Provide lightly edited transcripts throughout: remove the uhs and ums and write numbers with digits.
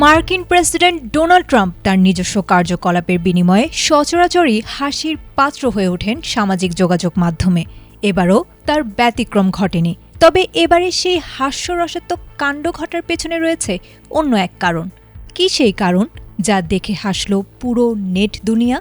মার্কিন president Donald Trump তার নিজস্ব কার্যকলাপের বিনিময়ে সচরাচরই হাসির পাত্র হয়ে ওঠেন সামাজিক যোগাযোগ মাধ্যমে। এবারও তার ব্যতিক্রম ঘটেনি। তবে এবারে সেই হাস্যরসাত্মক কাণ্ড ঘটার পেছনে রয়েছে অন্য এক কারণ। কি সেই কারণ যা দেখে হাসল পুরো নেট দুনিয়া?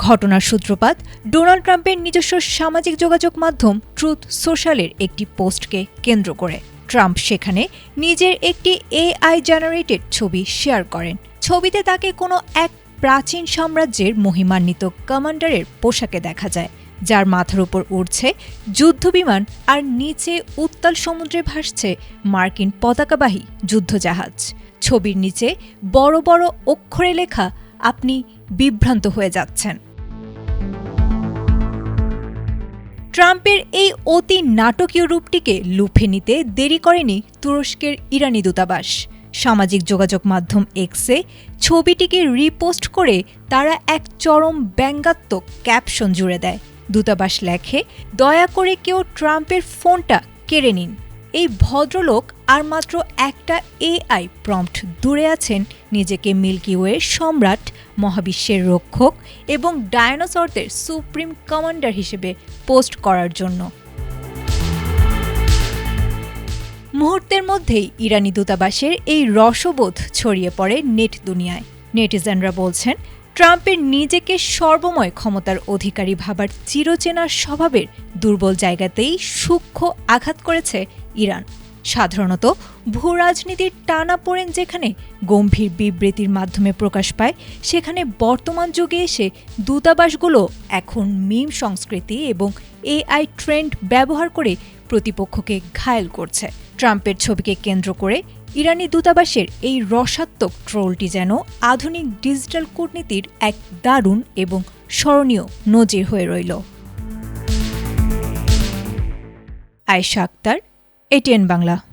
ঘটনার সূত্রপাত ডোনাল্ড ট্রাম্পের নিজস্ব সামাজিক যোগাযোগ মাধ্যম ট্রুথ সোশ্যালের একটি পোস্টকে কেন্দ্র করে। ট্রাম্প সেখানে নিজের একটি এআই জেনারেটেড ছবি শেয়ার করেন। ছবিতে তাকে কোনো এক প্রাচীন সাম্রাজ্যের মহিমান্বিত কমান্ডারের পোশাকে দেখা যায়, যার মাথার উপর উড়ছে যুদ্ধবিমান আর নিচে উত্তাল সমুদ্রে ভাসছে মার্কিন পতাকাবাহী যুদ্ধজাহাজ। ছবির নিচে বড় বড় অক্ষরে লেখা, আপনি বিভ্রান্ত হয়ে যাচ্ছেন। ট্রাম্পের এই অতি নাটকীয় রূপটিকে লুফে নিতে দেরি করেনি তুরস্কের ইরানি দূতাবাস। সামাজিক যোগাযোগ মাধ্যম এক্সে ছবিটিকে রিপোস্ট করে তারা এক চরম ব্যঙ্গাত্মক ক্যাপশন জুড়ে দেয়। দূতাবাস লেখে, দয়া করে কেউ ট্রাম্পের ফোনটা কেড়ে নিন। এই ভদ্রলোক আর মাত্র একটা এআই প্রম্পট দূরে আছেন নিজেকে মিল্কি ওয়ের সম্রাট, মহাবিশ্বের রক্ষক এবং ডায়নোসরদের সুপ্রিম কমান্ডার হিসেবে পোস্ট করার জন্য। মুহূর্তের মধ্যেই ইরানি দূতাবাসের এই রসবোধ ছড়িয়ে পড়ে নেট দুনিয়ায়। নেটিজেনরা বলছেন, ট্রাম্পের নিজেকে সর্বময় ক্ষমতার অধিকারী ভাবার চিরচেনা স্বভাবের দুর্বল জায়গাতেই সূক্ষ্ম আঘাত করেছে ইরান। সাধারণত ভূরাজনীতির টানাপোড়েন যেখানে গম্ভীর বিবৃতির মাধ্যমে প্রকাশ পায়, সেখানে বর্তমান যুগে এসে দূতাবাসগুলো এখন মিম সংস্কৃতি এবং এআই ট্রেন্ড ব্যবহার করে প্রতিপক্ষকে ঘায়েল করছে। ট্রাম্পের ছবিকে কেন্দ্র করে ইরানি দূতাবাসের এই রসাত্মক ট্রোলটি যেন আধুনিক ডিজিটাল কূটনীতির এক দারুণ এবং স্মরণীয় নজির হয়ে রইল। আয়েশা আক্তার, এটিএন বাংলা।